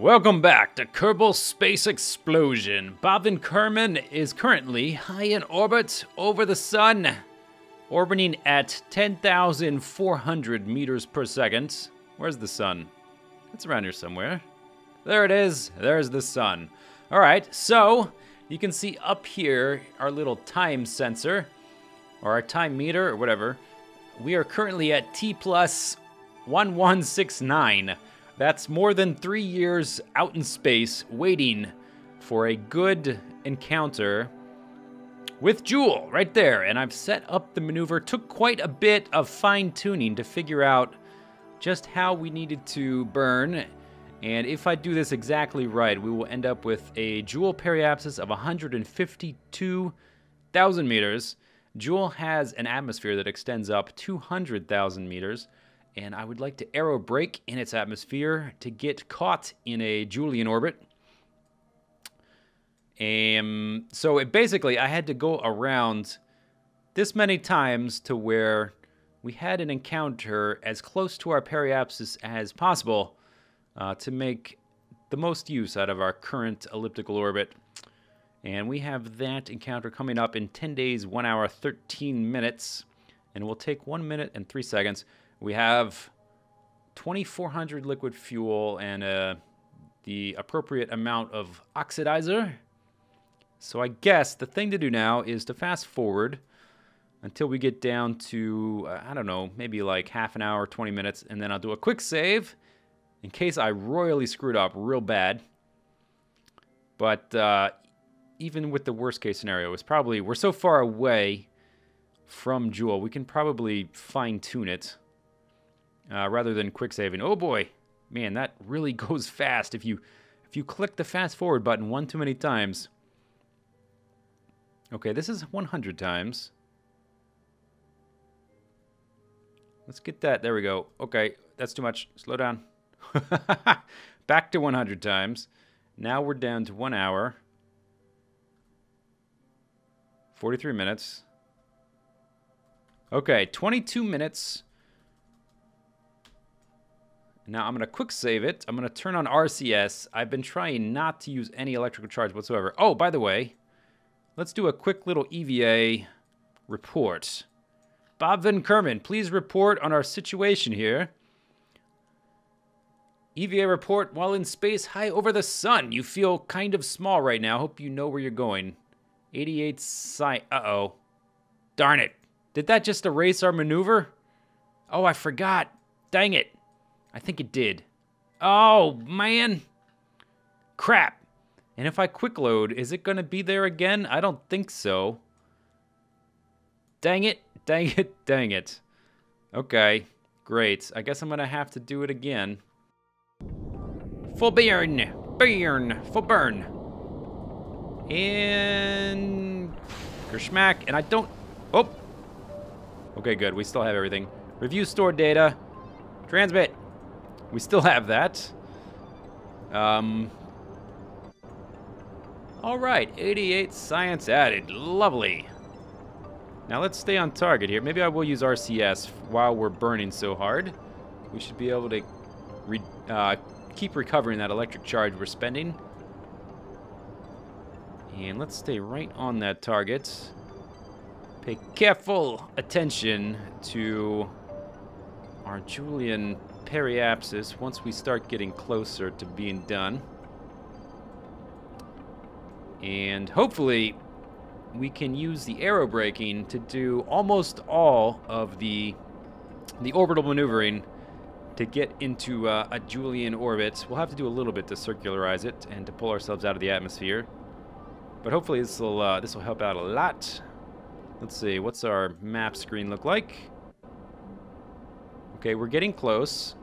Welcome back to Kerbal Space Explosion. Bavin Kerman is currently high in orbit over the sun, orbiting at 10,400 meters per second. Where's the sun? It's around here somewhere. There it is. There's the sun. All right, so you can see up here our little time sensor, or our time meter, or whatever. We are currently at T plus 1169. That's more than 3 years out in space waiting for a good encounter with Jool right there. And I've set up the maneuver. Took quite a bit of fine-tuning to figure out just how we needed to burn. And if I do this exactly right, we will end up with a Jool periapsis of 152,000 meters. Jool has an atmosphere that extends up 200,000 meters. And I would like to aero brake in its atmosphere to get caught in a Joolian orbit. So basically, I had to go around this many times to where we had an encounter as close to our periapsis as possible to make the most use out of our current elliptical orbit. And we have that encounter coming up in 10 days, 1 hour, 13 minutes. And it will take 1 minute and 3 seconds. We have 2,400 liquid fuel and the appropriate amount of oxidizer. So I guess the thing to do now is to fast forward until we get down to, I don't know, maybe like half an hour, 20 minutes, and then I'll do a quick save in case I royally screwed up real bad. But even with the worst case scenario, we're so far away from Jool, we can probably fine tune it. Rather than quick saving. Oh boy, man, that really goes fast if you click the fast forward button one too many times. Okay, this is 100 times. Let's get that. There we go. Okay, that's too much. Slow down. Back to 100 times. Now we're down to 1 hour. 43 minutes. Okay, 22 minutes. Now I'm going to quick save it. I'm going to turn on RCS. I've been trying not to use any electrical charge whatsoever. Oh, by the way, let's do a quick little EVA report. Bob Van Kerman, please report on our situation here. EVA report while in space high over the sun. You feel kind of small right now. Hope you know where you're going. 88 Uh-oh. Darn it. Did that just erase our maneuver? Oh, I forgot. Dang it. I think it did. Oh, man. Crap. And if I quick load, is it going to be there again? I don't think so. Dang it. Dang it. Dang it. Okay. Great. I guess I'm going to have to do it again. Full burn. Burn. Full burn. And... Gerschmack. And I don't... Oh. Okay, good. We still have everything. Review stored data. Transmit. We still have that. All right, 88 science added. Lovely. Now let's stay on target here. Maybe I will use RCS while we're burning so hard. We should be able to keep recovering that electric charge we're spending. And let's stay right on that target. Pay careful attention to our Joolian periapsis once we start getting closer to being done. And hopefully we can use the aero braking to do almost all of the orbital maneuvering to get into a Joolian orbit. We'll have to do a little bit to circularize it and to pull ourselves out of the atmosphere. But hopefully this will help out a lot. Let's see, what's our map screen look like? Okay, we're getting close.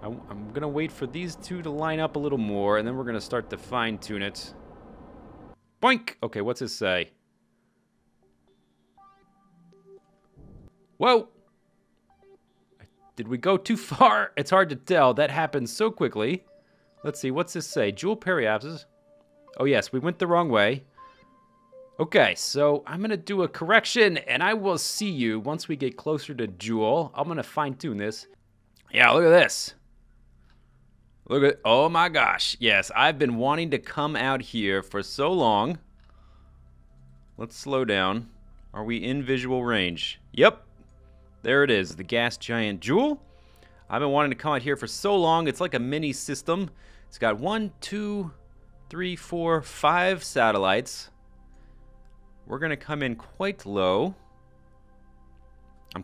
I'm going to wait for these two to line up a little more, and then we're going to start to fine-tune it. Boink! Okay, what's this say? Whoa! Did we go too far? It's hard to tell. That happened so quickly. Let's see, what's this say? Jool periapsis. Oh, yes, we went the wrong way. Okay, so I'm going to do a correction, and I will see you once we get closer to Jool. I'm going to fine-tune this. Yeah, look at this. Look at, oh my gosh. Yes, I've been wanting to come out here for so long. Let's slow down. Are we in visual range? Yep. There it is, the gas giant Jool. I've been wanting to come out here for so long. It's like a mini system. It's got 1, 2, 3, 4, 5 satellites. We're going to come in quite low.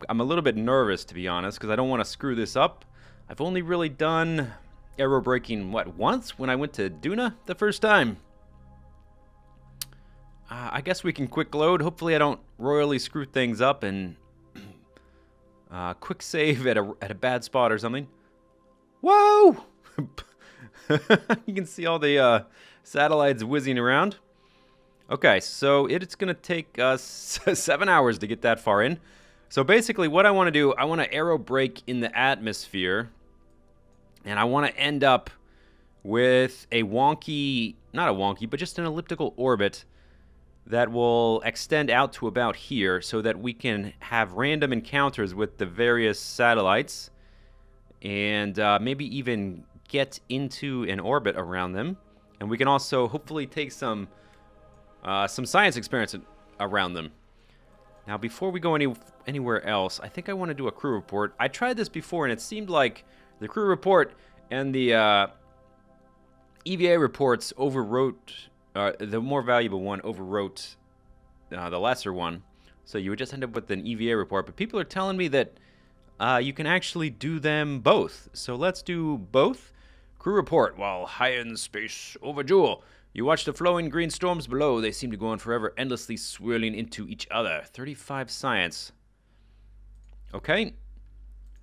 I'm a little bit nervous, to be honest, because I don't want to screw this up. I've only really done aerobraking, what, once? When I went to Duna the first time. I guess we can quick load. Hopefully I don't royally screw things up and quick save at a bad spot or something. Whoa! You can see all the satellites whizzing around. Okay, so it's going to take us 7 hours to get that far in. So basically what I want to do, I want to aero brake in the atmosphere. And I want to end up with a wonky, not a wonky, but just an elliptical orbit that will extend out to about here so that we can have random encounters with the various satellites and maybe even get into an orbit around them. And we can also hopefully take some science experiments around them. Now, before we go anywhere else, I think I want to do a crew report. I tried this before, and it seemed like the crew report and the EVA reports overwrote, the more valuable one overwrote the lesser one. So you would just end up with an EVA report. But people are telling me that you can actually do them both. So let's do both. Crew report. While high in space over Jool, you watch the flowing green storms below. They seem to go on forever, endlessly swirling into each other. 35 science. Okay.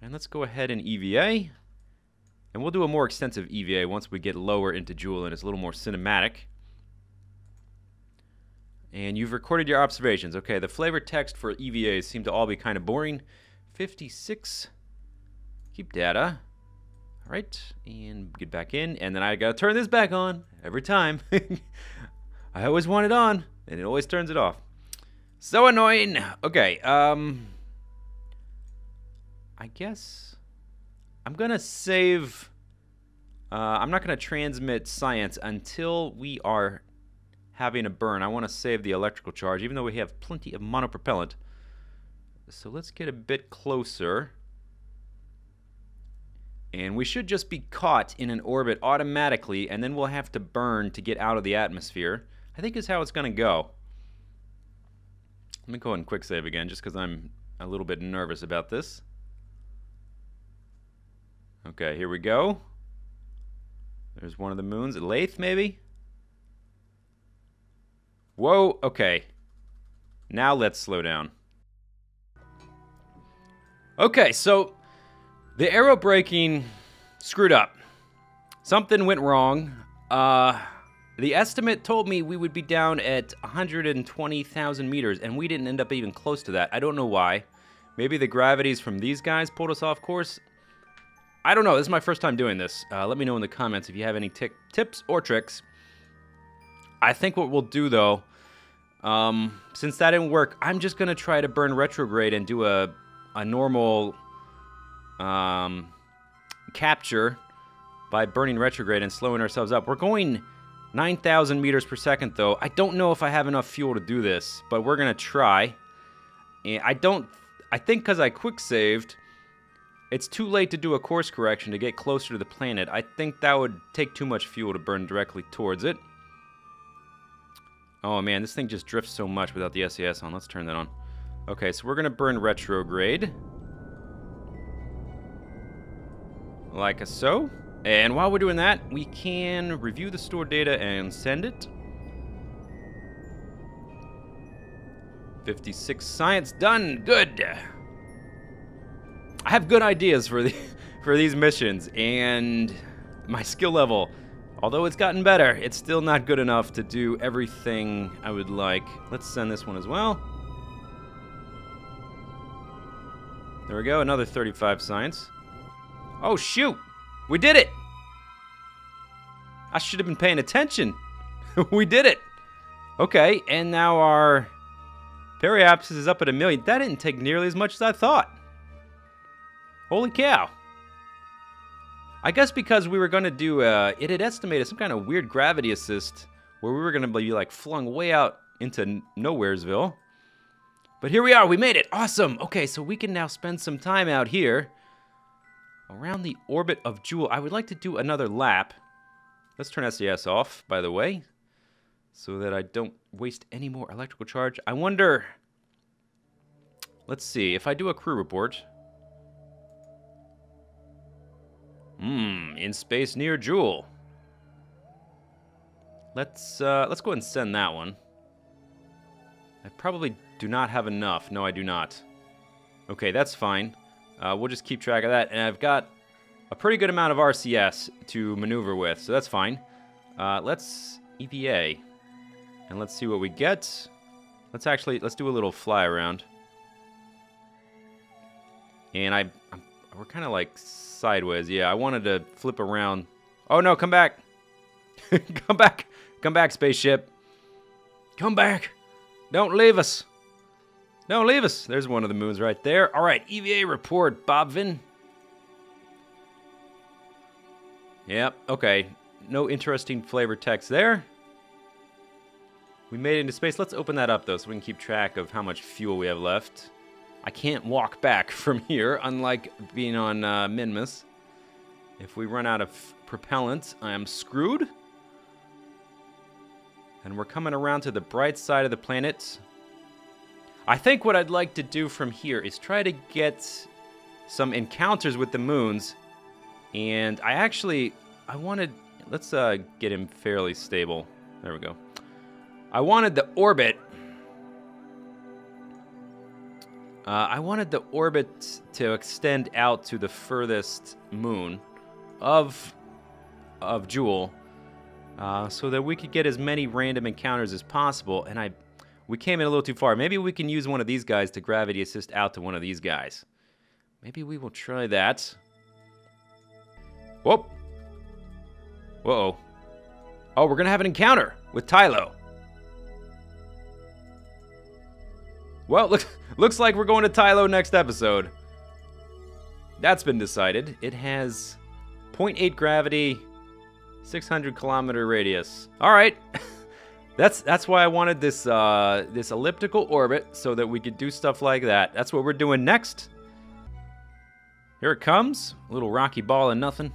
And let's go ahead and EVA. And we'll do a more extensive EVA once we get lower into Jool and it's a little more cinematic. And you've recorded your observations. Okay, the flavor text for EVAs seem to all be kind of boring. 56. Keep data. All right, and get back in. And then I got to turn this back on every time. I always want it on, and it always turns it off. So annoying. Okay, I guess I'm going to save... I'm not going to transmit science until we are having a burn. I want to save the electrical charge, even though we have plenty of monopropellant. So let's get a bit closer. And we should just be caught in an orbit automatically, and then we'll have to burn to get out of the atmosphere. I think is how it's going to go. Let me go ahead and quick save again, just because I'm a little bit nervous about this. Okay, here we go. There's one of the moons. Lathe, maybe? Whoa, okay. Now let's slow down. Okay, so the aerobraking screwed up. Something went wrong. The estimate told me we would be down at 120,000 meters, and we didn't end up even close to that. I don't know why. Maybe the gravities from these guys pulled us off course. I don't know. This is my first time doing this. Let me know in the comments if you have any tips or tricks. I think what we'll do, though, since that didn't work, I'm just going to try to burn retrograde and do a normal capture by burning retrograde and slowing ourselves up. We're going 9,000 meters per second, though. I don't know if I have enough fuel to do this, but we're going to try. And I think because I quick saved, it's too late to do a course correction to get closer to the planet. I think that would take too much fuel to burn directly towards it. Oh man, this thing just drifts so much without the SAS on. Let's turn that on. Okay, so we're going to burn retrograde. Like so. And while we're doing that, we can review the stored data and send it. 56 science done. Good. I have good ideas for these missions, and my skill level, although it's gotten better, it's still not good enough to do everything I would like. Let's send this one as well. There we go, another 35 science. Oh shoot, we did it! I should have been paying attention. We did it. Okay, and now our periapsis is up at 1 million. That didn't take nearly as much as I thought. Holy cow. I guess because we were going to do, it had estimated some kind of weird gravity assist where we were going to be like flung way out into Nowheresville. But here we are, we made it, awesome. Okay, so we can now spend some time out here around the orbit of Jool. I would like to do another lap. Let's turn SES off, by the way, so that I don't waste any more electrical charge. I wonder, let's see, if I do a crew report. In space near Jool. Let's go ahead and send that one. I probably do not have enough. No, I do not. Okay, that's fine. We'll just keep track of that. And I've got a pretty good amount of RCS to maneuver with, so that's fine. Let's EVA. And let's see what we get. Let's do a little fly around. And we're kind of like sideways. Yeah, I wanted to flip around. Oh no, come back. Come back. Come back, spaceship. Come back. Don't leave us. Don't leave us. There's one of the moons right there. All right, EVA report, Bobvin. Yep, okay. No interesting flavor text there. We made it into space. Let's open that up, though, so we can keep track of how much fuel we have left. I can't walk back from here, unlike being on Minmus. If we run out of propellant, I am screwed. And we're coming around to the bright side of the planet. I think what I'd like to do from here is try to get some encounters with the moons. And I wanted, let's get him fairly stable. There we go. I wanted the orbit. I wanted the orbit to extend out to the furthest moon of Jool, so that we could get as many random encounters as possible. And we came in a little too far. Maybe we can use one of these guys to gravity assist out to one of these guys. Maybe we will try that. Whoop. Whoa. Oh, we're gonna have an encounter with Tylo. Well, looks like we're going to Tylo next episode. That's been decided. It has 0.8 gravity, 600 kilometer radius. All right. That's why I wanted this this elliptical orbit, so that we could do stuff like that. That's what we're doing next. Here it comes. A little rocky ball and nothing.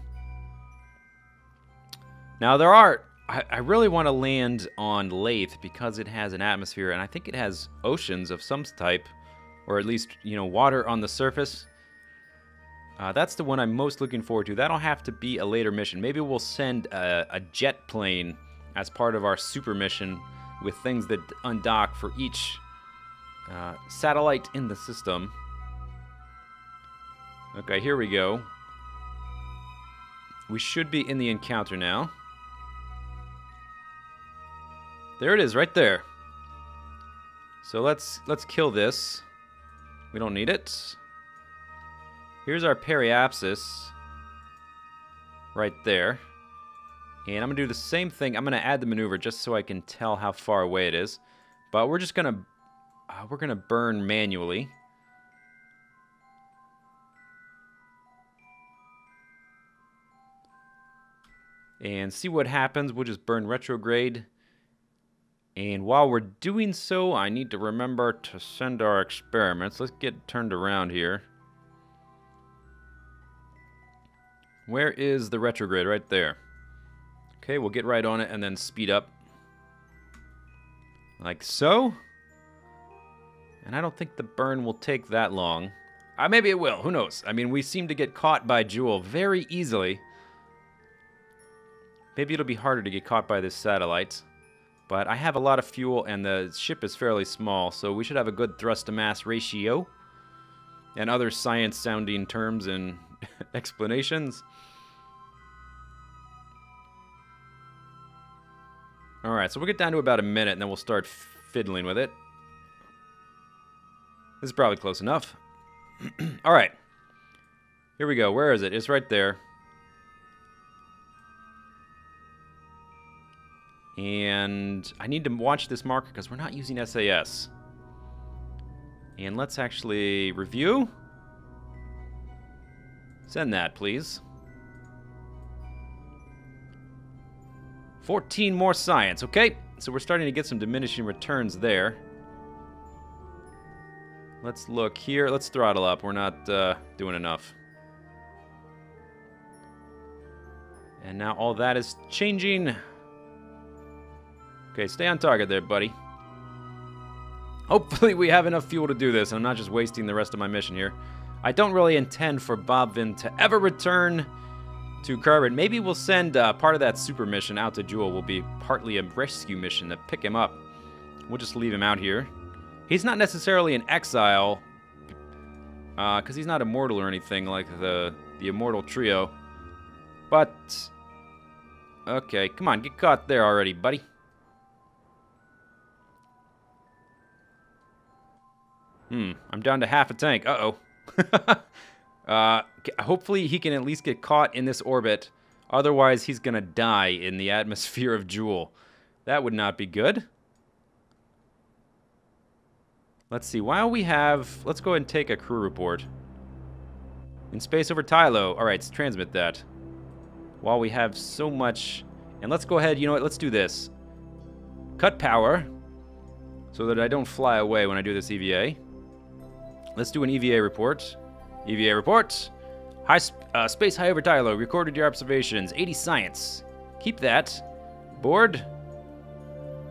Now I really want to land on Lathe because it has an atmosphere, and I think it has oceans of some type, or at least, you know, water on the surface. That's the one I'm most looking forward to. That'll have to be a later mission. Maybe we'll send a jet plane as part of our super mission with things that undock for each satellite in the system. Okay, here we go. We should be in the encounter now. There it is, right there. So let's kill this. We don't need it. Here's our periapsis. Right there. And I'm gonna do the same thing. I'm gonna add the maneuver just so I can tell how far away it is. But we're just gonna burn manually. And see what happens. We'll just burn retrograde. And while we're doing so, I need to remember to send our experiments. Let's get turned around here. Where is the retrograde? Right there. Okay, we'll get right on it and then speed up. Like so. And I don't think the burn will take that long. Maybe it will. Who knows? I mean, we seem to get caught by Jool very easily. Maybe it'll be harder to get caught by this satellite. But I have a lot of fuel and the ship is fairly small, so we should have a good thrust-to-mass ratio. And other science-sounding terms and explanations. Alright, so we'll get down to about a minute and then we'll start fiddling with it. This is probably close enough. Alright. Here we go. Where is it? It's right there. And I need to watch this marker because we're not using SAS. And let's actually review. Send that, please. 14 more science. Okay, so we're starting to get some diminishing returns there. Let's look here. Let's throttle up. We're not doing enough. And now all that is changing. Okay, stay on target there, buddy. Hopefully we have enough fuel to do this, and I'm not just wasting the rest of my mission here. I don't really intend for Bobvin to ever return to Kerbal. Maybe we'll send part of that super mission out to Jewel. Will be partly a rescue mission to pick him up. We'll just leave him out here. He's not necessarily an exile, because he's not immortal or anything like the immortal trio. But, okay, come on, get caught there already, buddy. I'm down to half a tank. Uh-oh. Hopefully he can at least get caught in this orbit. Otherwise, he's gonna die in the atmosphere of Jewel. That would not be good. Let's see. While we have... Let's go ahead and take a crew report. In space over Tylo. All right, let's transmit that. While we have so much... And let's go ahead... You know what? Let's do this. Cut power. So that I don't fly away when I do this EVA. Let's do an EVA report. EVA report. Space high over Tylo. Recorded your observations. 80 science. Keep that. Board.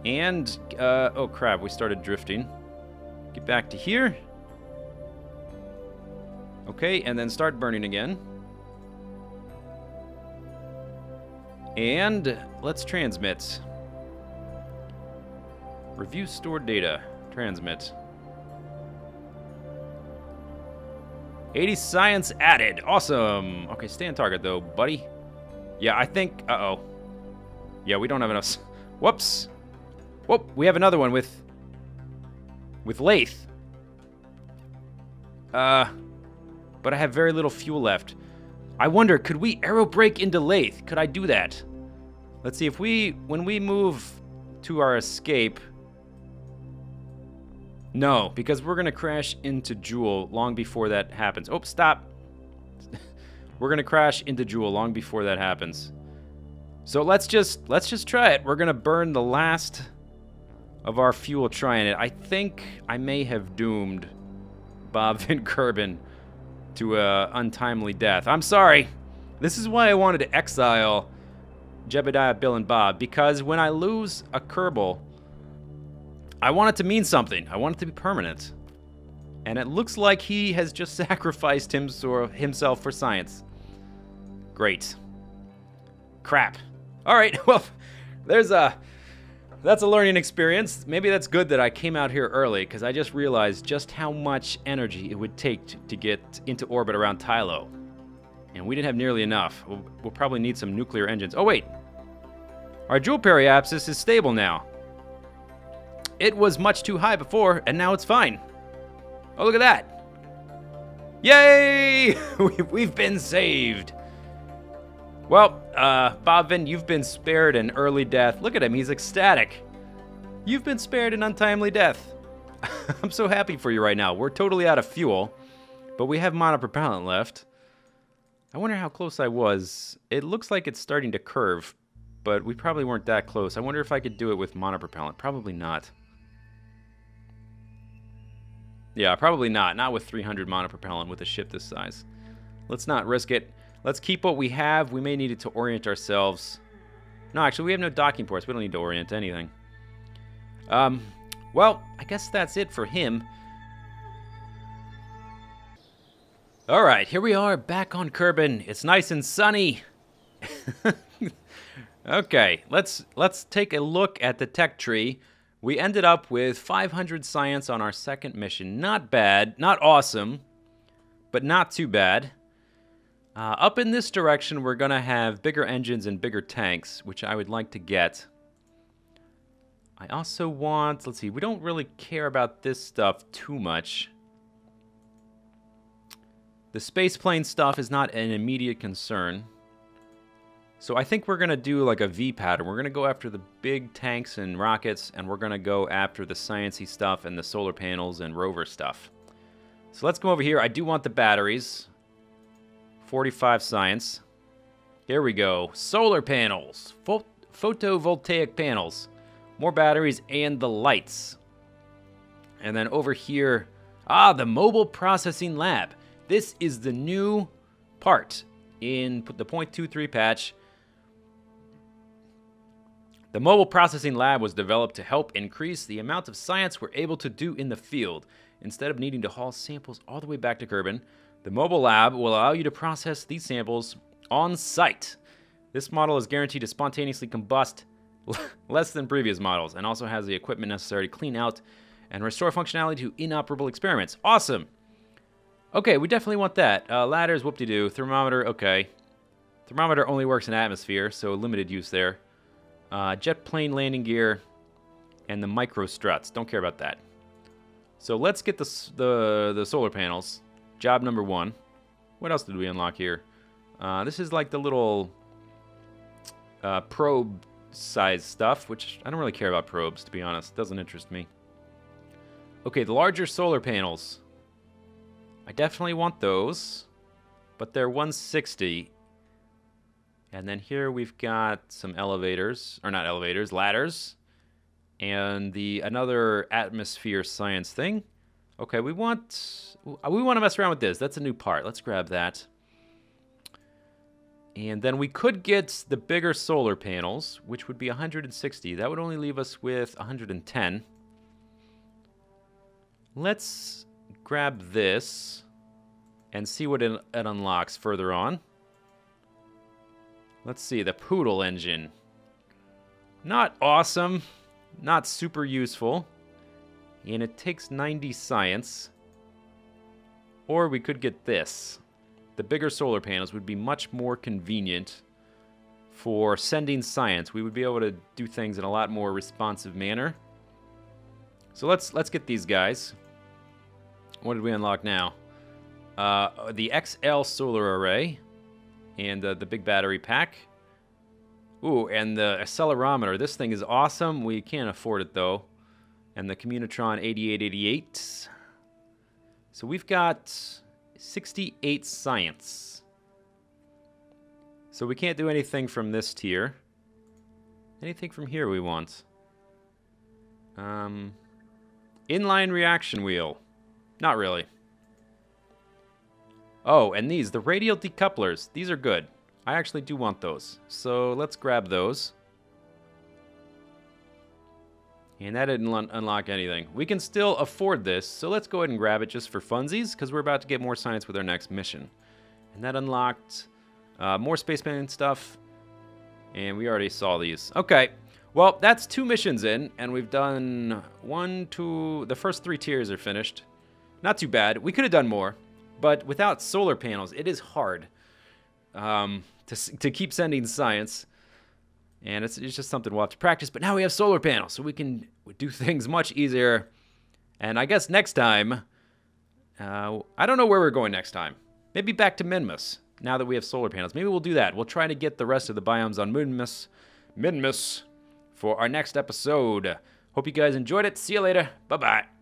And, oh crap, we started drifting. Get back to here. Okay, and then start burning again. And let's transmit. Review stored data. Transmit. 80 science added. Awesome. Okay, stay on target though, buddy. Yeah, I think... Uh-oh. Yeah, we don't have enough... Whoops. Whoop, we have another one with Lathe. But I have very little fuel left. I wonder, could we aero brake into Lathe? Could I do that? Let's see, when we move to our escape... No, because we're gonna crash into Jewel long before that happens. Oh, stop. We're gonna crash into Jewel long before that happens. So let's just try it. We're gonna burn the last of our fuel trying it. I think I may have doomed Bob Van Kerbal to a untimely death. I'm sorry. This is why I wanted to exile Jebediah, Bill, and Bob, because when I lose a Kerbal, I want it to mean something. I want it to be permanent. And it looks like he has just sacrificed himself for science. Great. Crap. All right, well, that's a learning experience. Maybe that's good that I came out here early, because I just realized just how much energy it would take to get into orbit around Tylo. And we didn't have nearly enough. We'll probably need some nuclear engines. Oh, wait. Our Joule periapsis is stable now. It was much too high before, and now it's fine. Oh, look at that. Yay! We've been saved. Well, Bobvin, you've been spared an early death. Look at him, he's ecstatic. You've been spared an untimely death. I'm so happy for you right now. We're totally out of fuel, but we have monopropellant left. I wonder how close I was. It looks like it's starting to curve, but we probably weren't that close. I wonder if I could do it with monopropellant. Probably not. Yeah, probably not. Not with 300 monopropellant with a ship this size. Let's not risk it. Let's keep what we have. We may need it to orient ourselves. No, actually, we have no docking ports. We don't need to orient anything. Well, I guess that's it for him. All right, here we are back on Kerbal. It's nice and sunny. Okay, let's take a look at the tech tree. We ended up with 500 science on our second mission. Not bad, not awesome, but not too bad. Up in this direction, we're gonna have bigger engines and bigger tanks, which I would like to get. I also want, let's see, we don't really care about this stuff too much. The spaceplane stuff is not an immediate concern. So I think we're going to do like a V pattern. We're going to go after the big tanks and rockets, and we're going to go after the sciencey stuff and the solar panels and rover stuff. So let's go over here. I do want the batteries. 45 science. Here we go. Solar panels. photovoltaic panels, more batteries, and the lights. And then over here, the mobile processing lab. This is the new part in the 0.23 patch. The mobile processing lab was developed to help increase the amount of science we're able to do in the field. Instead of needing to haul samples all the way back to Kerbal, the mobile lab will allow you to process these samples on site. This model is guaranteed to spontaneously combust less than previous models, and also has the equipment necessary to clean out and restore functionality to inoperable experiments. Awesome! Okay, we definitely want that. Ladders, whoop-de-doo. Thermometer, okay. Thermometer only works in atmosphere, so limited use there. Jet plane landing gear, and the micro struts. Don't care about that. So let's get the solar panels. Job number 1. What else did we unlock here? This is like the little probe size stuff, which I don't really care about probes, to be honest. It doesn't interest me. Okay, the larger solar panels. I definitely want those, but they're 160. And then here we've got some elevators, or not elevators, ladders, and another atmosphere science thing. Okay, we want to mess around with this. That's a new part. Let's grab that. And then we could get the bigger solar panels, which would be 160. That would only leave us with 110. Let's grab this and see what it unlocks further on. Let's see, the Poodle engine. Not awesome, not super useful, and it takes 90 science. Or we could get this. The bigger solar panels would be much more convenient for sending science. We would be able to do things in a lot more responsive manner. So let's get these guys. What did we unlock now? The XL solar array and the big battery pack. Ooh, and the accelerometer. This thing is awesome. We can't afford it though. And the Communitron 8888. So we've got 68 science. So we can't do anything from this tier. Anything from here we want? Inline reaction wheel. Not really. Oh, and the radial decouplers. These are good. I actually do want those. So let's grab those. And that didn't unlock anything. We can still afford this, so let's go ahead and grab it just for funsies, because we're about to get more science with our next mission. And that unlocked more spaceman stuff. And we already saw these. Okay. Well, that's 2 missions in, and we've done 1, 2... The first 3 tiers are finished. Not too bad. We could have done more, but without solar panels, it is hard to keep sending science. And it's just something we'll have to practice. But now we have solar panels, so we can do things much easier. And I guess next time, I don't know where we're going next time. Maybe back to Minmus, now that we have solar panels. Maybe we'll do that. We'll try to get the rest of the biomes on Minmus for our next episode. Hope you guys enjoyed it. See you later. Bye-bye.